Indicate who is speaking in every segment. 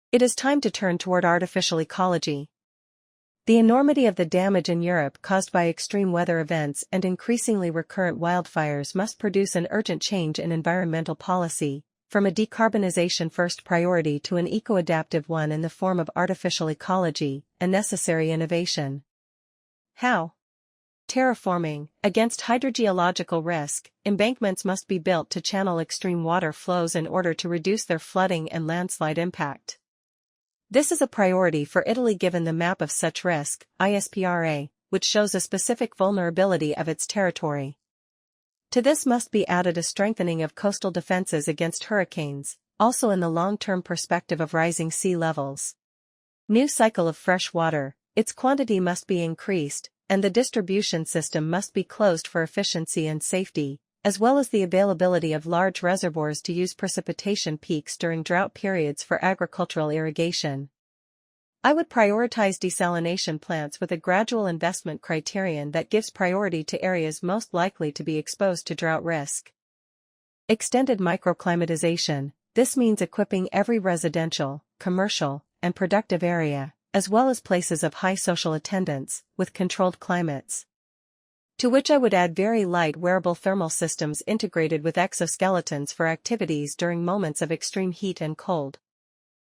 Speaker 1: It is time to turn toward artificial ecology. The enormity of the damage in Europe caused by extreme weather events and increasingly recurrent wildfires must produce an urgent change in environmental policy, from a decarbonization first priority to an eco-adaptive one in the form of artificial ecology, a necessary innovation. How? Terraforming. Against hydrogeological risk, embankments must be built to channel extreme water flows in order to reduce their flooding and landslide impact. This is a priority for Italy given the map of such risk, ISPRA, which shows a specific vulnerability of its territory. To this must be added a strengthening of coastal defenses against hurricanes, also in the long-term perspective of rising sea levels. New cycle of fresh water, its quantity must be increased, and the distribution system must be closed for efficiency and safety, as well as the availability of large reservoirs to use precipitation peaks during drought periods for agricultural irrigation. I would prioritize desalination plants with a gradual investment criterion that gives priority to areas most likely to be exposed to drought risk. Extended microclimatization. This means equipping every residential, commercial, and productive area, as well as places of high social attendance, with controlled climates. To which I would add very light wearable thermal systems integrated with exoskeletons for activities during moments of extreme heat and cold.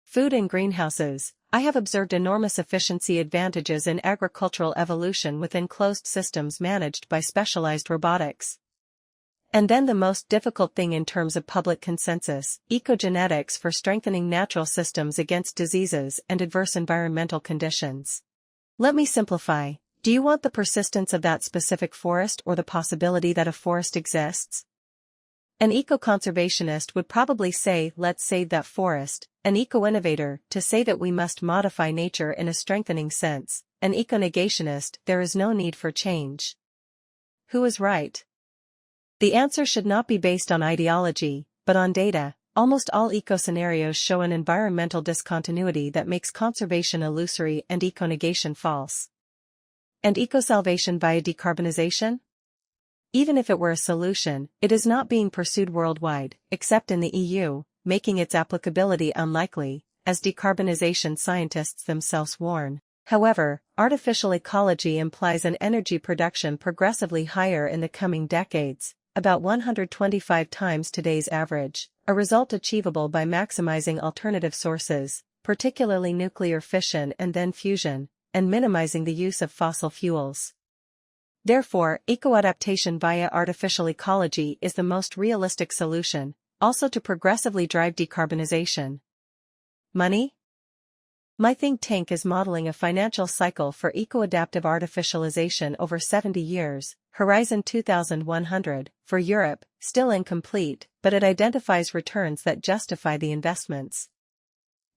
Speaker 1: Food and greenhouses. I have observed enormous efficiency advantages in agricultural evolution within closed systems managed by specialized robotics. And then the most difficult thing in terms of public consensus, ecogenetics for strengthening natural systems against diseases and adverse environmental conditions. Let me simplify. Do you want the persistence of that specific forest or the possibility that a forest exists? An eco-conservationist would probably say, let's save that forest. An eco-innovator, to say that we must modify nature in a strengthening sense. An eco-negationist, there is no need for change. Who is right? The answer should not be based on ideology, but on data. Almost all eco-scenarios show an environmental discontinuity that makes conservation illusory and eco-negation false. And eco-salvation via decarbonization? Even if it were a solution, it is not being pursued worldwide, except in the EU, making its applicability unlikely, as decarbonization scientists themselves warn. However, artificial ecology implies an energy production progressively higher in the coming decades, about 125 times today's average, a result achievable by maximizing alternative sources, particularly nuclear fission and then fusion, and minimizing the use of fossil fuels. Therefore, eco-adaptation via artificial ecology is the most realistic solution, also to progressively drive decarbonization. Money? My think tank is modeling a financial cycle for eco-adaptive artificialization over 70 years, Horizon 2100, for Europe, still incomplete, but it identifies returns that justify the investments.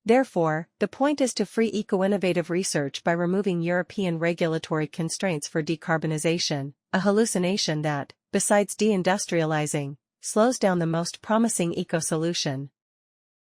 Speaker 1: Therefore, the point is to free eco-innovative research by removing European regulatory constraints for decarbonization, a hallucination that, besides deindustrializing, slows down the most promising eco-solution.